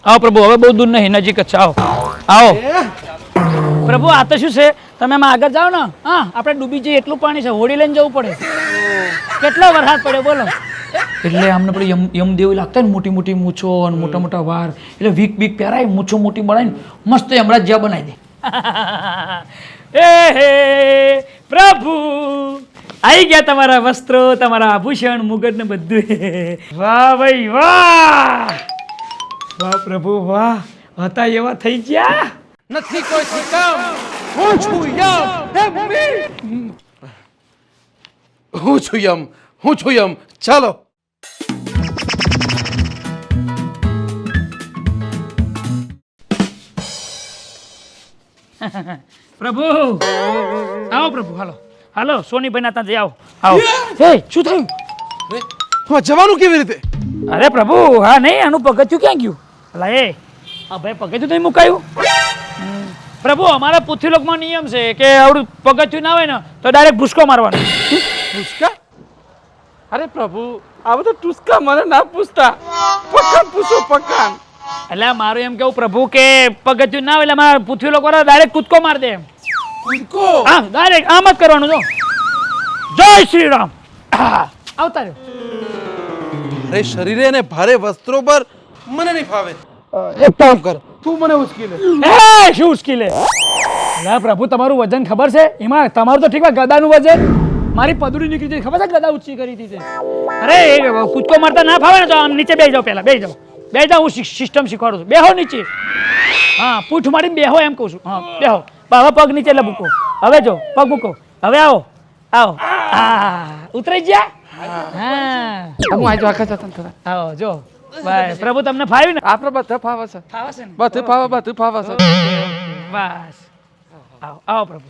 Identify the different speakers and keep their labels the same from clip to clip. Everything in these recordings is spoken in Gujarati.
Speaker 1: આવો પ્રભુ, હવે બહુ દૂર નહીં, નજીક જ છે. આવો આવો પ્રભુ. આ તો શું છે, તમે આમાં આગળ જાઓ ને, હા આપણે ડૂબી જઈએ એટલું પાણી છે, હોડી લઈને જવું પડે. કેટલો વરસાદ પડ્યો બોલો. એટલે આમને પેલી યમદેવ લાગતા ને, મોટી મોટી મૂછો અને મોટા મોટા વાર, એટલે વીક બીક પહેરાય, મૂછો મોટી બનાવીને મસ્ત હમણાં જ્યાં બનાવી દે. એ હે પ્રભુ, આવી ગયા તમારા વસ્ત્રો, તમારા આભૂષણ, મુગટ ને બધું. વાહ ભાઈ વાહ, વાહ પ્રભુ વાહ, હતા એવા થઈ ગયા.
Speaker 2: નથી કોઈ કામ. હું છું યમ. હું છું યમ. હું છું યમ. ચાલો.
Speaker 1: પ્રભુ આવો પ્રભુ, હાલો હાલો, સોનીભાઈ ના ત્યાં જઈ આવો. આવો. હે શું થયું?
Speaker 2: હા, જવાનું કેવી રીતે?
Speaker 1: અરે પ્રભુ, હા નહીં, આનું પગથિયું ક્યાં ગયું? અલા એ હા ભાઈ, પગથિયું નહીં મુકાયું. પ્રભુ અમારા પૃથ્વીલોકમાં નિયમ છે કે આવડું પગથિયું ના હોય ને તો ડાયરેક્ટ ભૂસકો મારવાનો.
Speaker 2: ટુસ્કા? અરે પ્રભુ, આ બધું ટુસ્કા મને ના પૂછતા. પકાન પૂછો, પકાન.
Speaker 1: એટલે મારું એમ કેવું પ્રભુ કે પગથિયું ના હોય એટલે અમારા પૃથ્વીલોક વાળા ડાયરેક્ટ કૂદકો માર દે એમ.
Speaker 2: કૂદકો?
Speaker 1: હા ડાયરેક્ટ આમ જ કરવાનું. જો જય શ્રી રામ. આવતા રહ્યો.
Speaker 2: અરે શરીરે અને ભારે વસ્ત્રો પર મને નહીં ફાવે. એક કામ કર, તું મને ઉચકી લે.
Speaker 1: એ શું ઉચકી લે? અલા પ્રભુ, તમારું વજન ખબર છે? એમાં તમારું તો ઠીક છે, ગદાનું વજન મારી પદુડી નીકળી હતી, ખબર છે? ગદા ઊંચી કરી હતી. અરે એ કૂદકો મારતા ના ફાવે ને તો આમ નીચે બેસી જાઓ, પહેલા બેસી જાઓ, બેસી જાઓ, હું સિસ્ટમ શીખવાડું છું. બેહો નીચે. હા પૂઠ મારીને બેહો એમ કહું છું. હા બેહો. હવે પગ નીચે એટલે મૂકો. હવે જો પગ મૂકો. હવે આવો આવો. હા ઉતરી ગયા. હા
Speaker 2: હું આજો આખા જતા
Speaker 1: આવો જો ભાઈ. પ્રભુ તમને ફાવ્યું ને?
Speaker 2: આપણે બધા ફાવે છે.
Speaker 1: ફાવે છે ને?
Speaker 2: બધું ફાવે, બધું ફાવે છે.
Speaker 1: બસ આવો આવો પ્રભુ.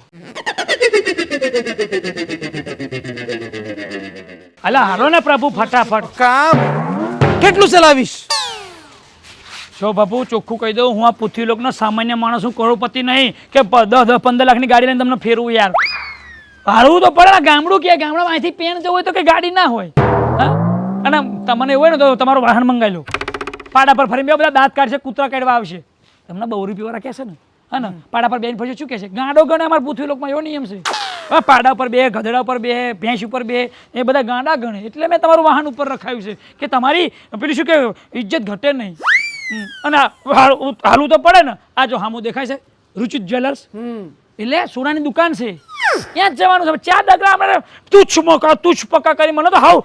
Speaker 1: અલા હાલો ને પ્રભુ ફટાફટ.
Speaker 2: કામ કેટલું ચલાવીશ?
Speaker 1: જો બાપુ ચોખ્ખું કહી દઉં, હું આ પૃથ્વીલોકનો સામાન્ય માણસ, હું કરોડપતિ નહીં કે 10-15 લાખની ગાડી લઈને તમને ફેરવું. યાર હારવું તો પડે ને. ગામડું કે ગામડામાં અહીંથી પેણ જવું હોય તો કે ગાડી ના હોય. હા અને તમને એવું હોય ને તો તમારું વાહન મંગાવી લો. પાડા પર ફરીને બધા દાંત કાઢશે, કૂતરા કાઢવા આવશે. તમને 2 રૂપિયાવાળા કહેશે ને, હા ને પાડા પર બેન ફરશે શું કહેશે? ગાંડો ગણે. અમારા પૃથ્વીલોકમાં એવો નિયમ છે. હા પાડા ઉપર બે, ગધડા ઉપર બે, ભેંસ ઉપર બે, એ બધા ગાંડા ગણે. એટલે મેં તમારું વાહન ઉપર રખાયું છે કે તમારી પેલું શું કે ઇજ્જત ઘટે નહીં. અને હાલવું તો પડે ને. આ જો હામું દેખાય છે રુચિત જ્વેલર્સ, એટલે સોનાની દુકાન છે. ત્યાં જ જવાનું છે. 4 ડગલા અમારે તુચ્છ મોકા તુચ્છ પક્કા કરી મને તો હાવ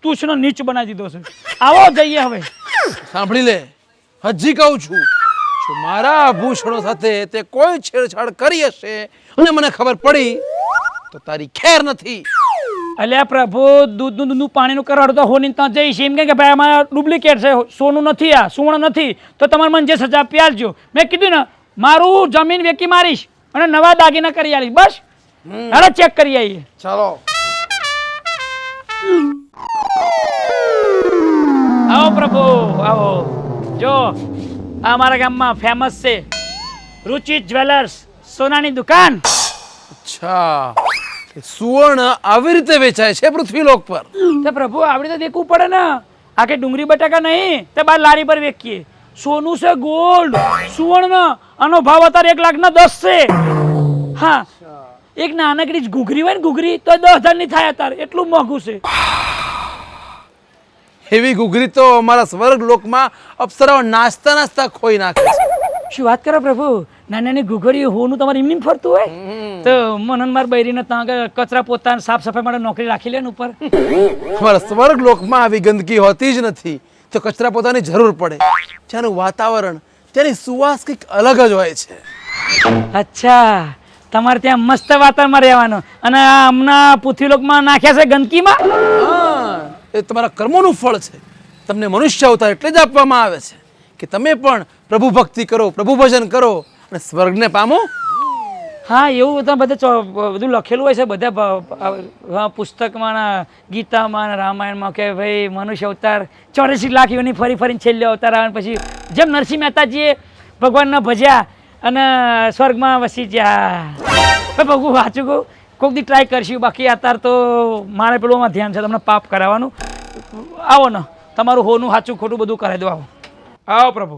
Speaker 1: તુચ્છનો નીચ બનાવી દીધો છે. આવો જઈએ હવે.
Speaker 2: સાંભળી લે, હજી કહું છું, જો મારા આભૂષણો સાથે તે કોઈ છેડછાડ કરી હશે અને મને ખબર પડી તો તારી ખેર નથી.
Speaker 1: અલ્યા પ્રભુ, દૂધનું પાણીનું કરાડો તો હોની ત્યાં જઈશ એમ કે ભાઈ આમાં ડુપ્લિકેટ છે, સોનું નથી, આ સુવર્ણ નથી, તો તમારે મને જે સજા આપી આલજો. મેં કીધું ને મારું જમીન વેચી મારીશ અને નવા દાગીના કરી આલીશ. બસ હાલો ચેક કરી આવીએ.
Speaker 2: ચાલો.
Speaker 1: આવો પ્રભુ આવો. જો આ અમારા ગામમાં ફેમસ છે રુચિત જ્વેલર્સ, સોનાની દુકાન.
Speaker 2: અચ્છા, સુવર્ણ આવી રીતે વેચાય છે પૃથ્વીલોક પર?
Speaker 1: તો પ્રભુ આવડી તો દેખવું પડે ને. આ કે ડુંગળી બટાકા નહીં તે બાર લારી પર વેચીએ. સોનું છે, ગોલ્ડ, સુવર્ણ. આનો ભાવ અત્યારે 1,10,000 છે. હા એક નાનકડી જ ઘૂઘરી હોય ને, ઘૂઘરી તો 10,000 ની થાય અત્યારે, એટલું મોંઘું છે.
Speaker 2: એવી ઘૂઘરી તો અમારા સ્વર્ગ લોકમાં અપ્સરાઓ નાચતા નાચતા ખોઈ નાખે છે.
Speaker 1: શું વાત કરો પ્રભુ? નાની નાની ઘૂઘરી હોનું તમારે એમની ફરતું હોય તો મનન માર બૈરીને ત્યાં કચરા પોતા સાફ સફાઈ માટે નોકરી રાખી લે ને ઉપર.
Speaker 2: અમારા સ્વર્ગ લોકમાં આવી ગંદકી હોતી જ નથી, તો કચરા પોતાની જરૂર પડે. ત્યાંનું વાતાવરણ, ત્યાંની સુવાસ કંઈક અલગ જ હોય છે.
Speaker 1: અચ્છા, તમારે ત્યાં મસ્ત વાતાવરણમાં રહેવાનું અને હમણાં પૃથ્વીલોકમાં નાખ્યા છે ગંદકીમાં.
Speaker 2: એ તમારા કર્મોનું ફળ છે. તમને મનુષ્ય અવતાર એટલે જ આપવામાં આવે છે કે તમે પણ પ્રભુ ભક્તિ કરો, પ્રભુ ભજન કરો અને સ્વર્ગને પામો.
Speaker 1: હા એવું તો બધું લખેલું હોય છે બધા પુસ્તકમાં, ગીતામાં, રામાયણમાં કે ભાઈ મનુષ્ય અવતાર 84 લાખ યોની ફરી ફરીને છેલ્લે અવતાર આવે. પછી જેમ નરસિંહ મહેતાજીએ ભગવાનના ભજ્યા અને સ્વર્ગમાં વસી ગયા. ભગવાન વાંચું કહું, કોઈક દી ટ્રાય કરશું. બાકી અત્યારે તો મારે પેલું ધ્યાન છે તમને પાપ કરાવવાનું. આવો ને તમારું હોનું સાચું ખોટું બધું કરાવી દો. આવો આવો પ્રભુ.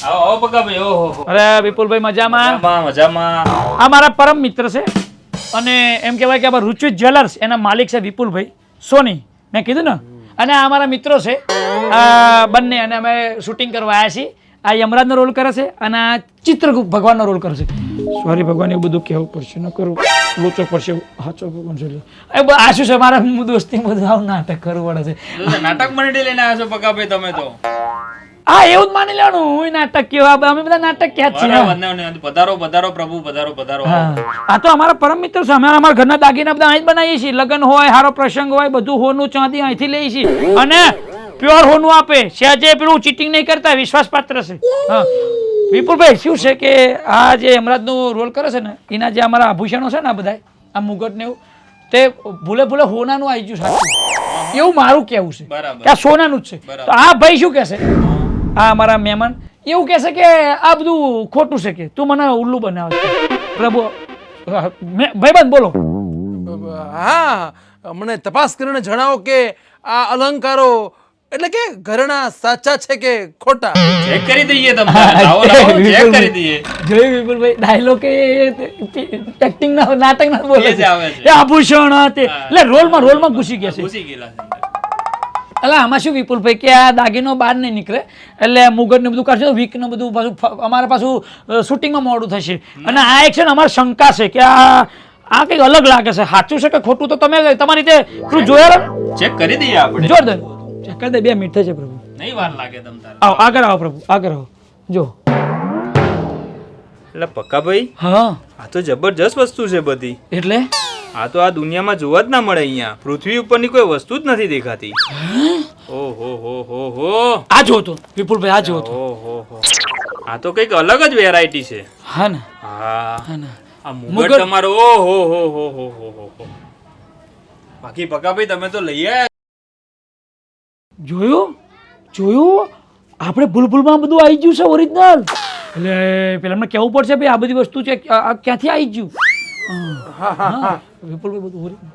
Speaker 3: આવો આવો પકાભાઈ. ઓહો
Speaker 1: અરે વિપુલભાઈ મજામાં?
Speaker 3: મજામાં મજામાં.
Speaker 1: આ મારા પરમ મિત્ર છે અને એમ કહેવાય કે રુચિ જ્વેલર્સ એના માલિક છે વિપુલભાઈ સોની, મેં કીધું ને. અને આ મારા મિત્રો છે આ બંને, અને અમે શૂટિંગ કરવા આવ્યા છીએ. આ યમરાજનો રોલ કરે છે અને આ ચિત્રગુપ્ત ભગવાનનો રોલ કરે છે. સોરી ભગવાન, એવું બધું કહેવું પડશે, ન કરું લોચો પડશે. હાચો ભગવાન છે. આ શું છે, મારા દોસ્તી બધું આવું નાટક કરવું પડે છે.
Speaker 3: નાટક મંડળી લઈને આવ્યા છો પકાભાઈ તમે તો.
Speaker 1: હા એવું જ માની લેવાનું, હું નાટક કેવા, અમે બધા નાટક ક્યાં જ છીએ.
Speaker 3: બરાબર. પધારો પધારો પ્રભુ, પધારો પધારો.
Speaker 1: હા, આ તો અમારા પરમ મિત્ર છે. અમે અમારા ઘરના દાગીના બધા અહીં જ બનાવીએ છીએ. લગ્ન હોય, સારો પ્રસંગ હોય, બધું હોનું ચાંદી અહીંથી લઈએ છીએ. અને પ્યોર હોનું આપે. સહેજે પેલું ચીટિંગ નહીં કરતા, વિશ્વાસપાત્ર છે. હા વિપુલભાઈ, શું છે કે આ જે યમરાજનો રોલ કરે છે ને, એના જે અમારા આભૂષણો છે ને, આ બધા આ મુગટ ને એવું, તે ભૂલે ભૂલે હોનાનું આવી ગયું સાચું, એવું મારું કહેવું છે કે આ સોનાનું જ છે. તો આ ભાઈ શું કહેશે, આ અમારા મહેમાન એવું કહેશે કે આ બધું ખોટું છે, કે તું મને ઉલ્લુ બનાવે છે. પ્રભુ ભાઈબંધ બોલો.
Speaker 2: હા, મને તપાસ કરીને જણાવો કે આ અલંકારો એટલે કે ઘરેણા સાચા છે કે ખોટા.
Speaker 3: ચેક કરી દઈએ તમને. લાવો લાવો ચેક કરી દઈએ.
Speaker 1: જોઈ વિપુલભાઈ, ડાયલોગ કે એક્ટિંગ ના નાટક ના બોલે છે.
Speaker 3: આવે છે.
Speaker 1: એ આભૂષણ તે એટલે રોલમાં ઘૂસી ગયા છે.
Speaker 3: ઘૂસી ગયેલા છે.
Speaker 1: એટલે આમાં શું વિપુલભાઈ કે આ દાગીનો બહાર નહીં નીકળે, એટલે મુગટ ને બધું કરશે તો વીક ને બધું પાછું અમારે પાછું શૂટિંગમાં મોડું થશે. અને આ એક છે ને અમારે શંકા છે કે આ કંઈક અલગ લાગે છે. સાચું છે કે ખોટું તો તમે તમારી રીતે પેલું જોયેલો
Speaker 3: ચેક કરી દઈએ આપણે.
Speaker 1: જોરદાર ચેક કરી દે. 2 મિનિટ થશે પ્રભુ.
Speaker 3: નહીં વાર લાગે તમ તારે.
Speaker 1: આવો આગળ આવો પ્રભુ, આગળ આવો. જો
Speaker 3: એટલે પક્કાભાઈ,
Speaker 1: હા
Speaker 3: આ તો જબરજસ્ત વસ્તુ છે બધી.
Speaker 1: એટલે
Speaker 3: આ તો આ દુનિયામાં જોવા જ ના મળે. અહીંયા પૃથ્વી ઉપરની કોઈ વસ્તુ જ નથી દેખાતી. ઓહો હો હો હો.
Speaker 1: આ જો તો વિપુલભાઈ, આ જો તો.
Speaker 3: ઓહો હો. આ તો કંઈક અલગ જ વેરાયટી છે.
Speaker 1: હા ને,
Speaker 3: હા.
Speaker 1: હા ને.
Speaker 3: આ મુગટ તમારો ઓહો હો હો હો હો હો. બાકી પક્કાભાઈ તમે તો લઈ આયા.
Speaker 1: જોયું આપણે ભૂલભૂલમાં બધું આવી ગયું છે ઓરિજિનલ. એટલે પેલા અમને કહેવું પડશે ભાઈ આ બધી વસ્તુ છે, આ ક્યાંથી આવી ગયું. હા વિપુલભાઈ બધું ઓરિજિનલ.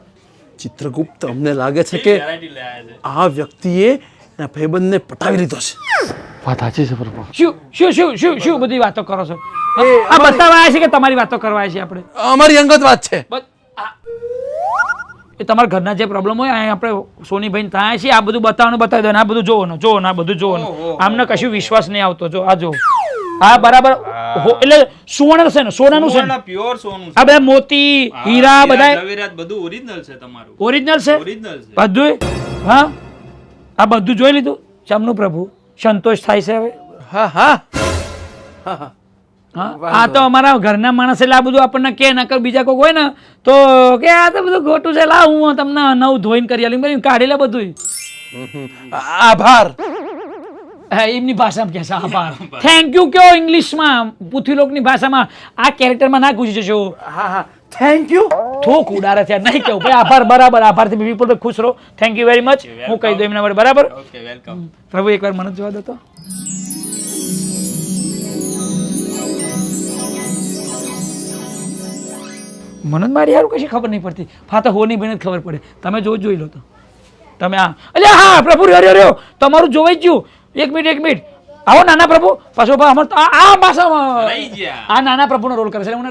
Speaker 2: ચિત્રગુપ્ત, અમને લાગે છે કે
Speaker 3: વેરાયટી લઈ આયા છે.
Speaker 2: આ વ્યક્તિએ એના ભાઈબંધને પટાવી લીધો છે.
Speaker 1: વાત સાચી છે પ્રભુ. શું બધી વાતો કરો છો? આ બતાવવા આવ્યા છે કે તમારી વાતો કરવા આવ્યા છે આપણે?
Speaker 2: અમારી અંગત વાત છે.
Speaker 1: એ તમારા ઘરના જે પ્રોબ્લેમ હોય અહીં આપણે સોનીભાઈ ત્યાં છીએ, આ બધું બતાવવાનું બતાવી દો. આ બધું જોવો ને આ બધું જોવો. આમને કશું વિશ્વાસ નહીં આવતો. જો આ જો, હા બરાબર. એટલે સુવર્ણ છે ને, સોનાનું છે ને,
Speaker 3: પ્યોર સોનું છે.
Speaker 1: આ બધા મોતી હીરા બધા
Speaker 3: ઝવેરાત બધું ઓરિજિનલ છે તમારું.
Speaker 1: ઓરિજિનલ છે
Speaker 3: ઓરિજિનલ છે
Speaker 1: બધું. હા આ બધું જોઈ લીધું. ચામનું પ્રભુ સંતોષ થાય છે હવે?
Speaker 2: હા હા
Speaker 1: હા, આ તો અમારા ઘરના માણસ એટલે આ બધું આપણને કે નકર બીજા કોઈ હોય ને તો કે આ તો બધું ખોટું છે, લાવ હું તમને નવું ધોઈને કરી આલી, કાઢી લે બધું.
Speaker 2: આભાર.
Speaker 1: એમની ભાષામાં કહે છે આભાર, થેન્ક યુ કયો ઇંગ્લિશમાં, પૃથ્વીલોકની ભાષામાં. આ કેરેક્ટરમાં ના પૂછી જશો.
Speaker 2: હા હા, થેન્ક યુ.
Speaker 1: થોક ઉડારે છે, નહીં કેવું ભાઈ આભાર. બરાબર, આભારથી વિપુલ ખુશ રહો. Thank you very much. હું કહી દઉં એમના માટે. બરાબર
Speaker 3: ઓકે, વેલકમ.
Speaker 1: પ્રભુ એકવાર મને જોવા દો તો. મને જ મારી હારું કશી ખબર નહીં પડતી. ફાતા હોની બહેને જ ખબર પડે. તમે જોઈ લો તો તમે. આ એટલે હા પ્રભુ રહ્યો તમારું જોવાઈ ગયું. એક મિનિટ આવો નાના પ્રભુ પાછો આ ભાષામાં આ નાના પ્રભુનો રોલ કરે છે. હું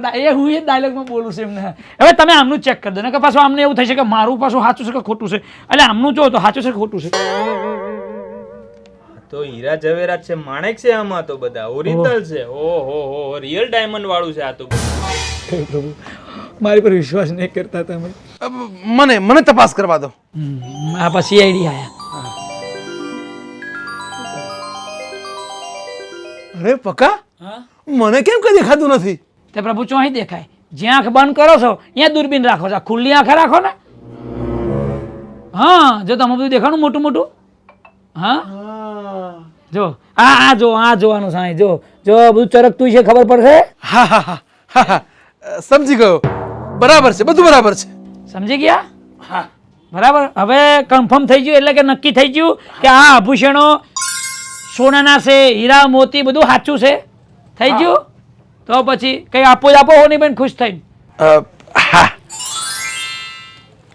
Speaker 1: એ જ ડાયલોગમાં બોલું છું એમને. હવે તમે આમનું ચેક કરી દો ને કે પાછું આમને એવું થઈ છે કે મારું પાછું સાચું છે કે ખોટું છે. એટલે આમનું જો તો સાચું છે કે ખોટું છે.
Speaker 3: તો હીરા ઝવેરાત છે, માણેક છે, આમાં તો બધા ઓરિજિનલ છે. ઓહો હો, રિયલ ડાયમંડ વાળું છે આ તો.
Speaker 1: પ્રભુ મારી પર વિશ્વાસ નહીં કરતા તમે.
Speaker 2: મને તપાસ કરવા દો.
Speaker 1: આ પછી આઈડિયા આયા.
Speaker 2: અરે પકા, મને કેમ કઈ દેખાતું નથી?
Speaker 1: તે પ્રભુ ચોહી દેખાય. જ્યાં આંખ બંધ કરો છો ત્યાં દૂરબીન રાખો છો. ખુલ્લી આંખે રાખો ને. હા જો તમે બધું દેખાણું મોટું મોટું. હા જો આ જોવાનું સાંઈ જો બધું ચરકતું છે, ખબર પડશે.
Speaker 2: હા હા હા હા હા, સમજી ગયો. બરાબર છે, બધું બરાબર છે.
Speaker 1: સમજી ગયા?
Speaker 2: હા
Speaker 1: બરાબર. હવે કન્ફર્મ થઈ ગયું એટલે કે નક્કી થઈ ગયું કે આ આભૂષણો સોનાના છે, હીરા મોતી બધું સાચું છે. થઈ ગયું તો પછી કઈ આપો હોની બેન ખુશ થઈ.
Speaker 2: હા,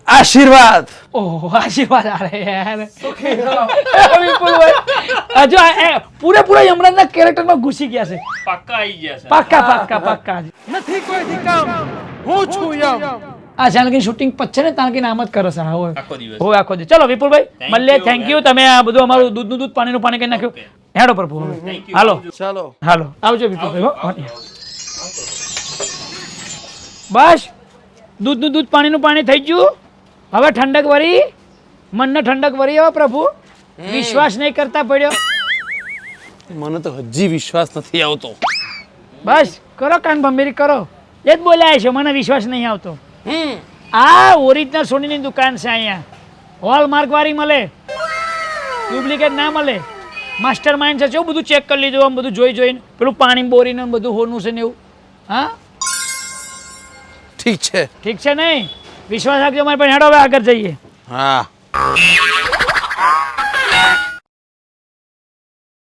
Speaker 2: આશીર્વાદ.
Speaker 1: ઓહો આશીર્વાદ આલે યાર વિપુલભાઈ હજુ પૂરેપૂરા યમરાજના કેરેક્ટરમાં ઘૂસી ગયા છે
Speaker 3: પાક્કા આવી ગયા છે
Speaker 1: પાક્કા
Speaker 2: નથી કોઈથી કામ, હું છું યમ.
Speaker 1: આ ચાલકી શૂટિંગ પછે ને તાલકી નામ જ કરે છે હા હોય
Speaker 3: આખો દિવસ
Speaker 1: હોય આખો દી ચલો વિપુલભાઈ
Speaker 3: Thank
Speaker 1: મળીએ
Speaker 3: you,
Speaker 1: થેન્ક યુ તમે આ બધું અમારું દૂધનું દૂધ પાણીનું પાણી કરી નાખ્યું હેડો પ્રભુ હવે.
Speaker 3: Thank you.
Speaker 1: હાલો
Speaker 2: ચાલો.
Speaker 1: હાલો આવજો વિપુલભાઈ હો બસ દૂધનું દૂધ પાણીનું પાણી થઈ ગયું હવે ઠંડક વરી મનને ઠંડક વરી હવે પ્રભુ વિશ્વાસ નહીં કરતા પડ્યો
Speaker 2: મને તો હજી વિશ્વાસ નથી આવતો.
Speaker 1: બસ કરો કાન ભંભેરી કરો એ જ બોલ્યા છે મને વિશ્વાસ નહીં આવતો આ ઓરિજિનલ સોનીની દુકાન છે અહીંયા હોલમાર્ક વાળી મળે ડુપ્લિકેટ ના મળે માસ્ટર માઇન્ડ છે કેવું બધું ચેક કરી લીધું આમ બધું જોઈને પેલું પાણી બોરીને બધું હોનું છે ને એવું હા
Speaker 2: ઠીક છે.
Speaker 1: ઠીક છે નહીં વિશ્વાસ રાખજો મારે પણ હેડો હવે આગળ જઈએ
Speaker 2: હા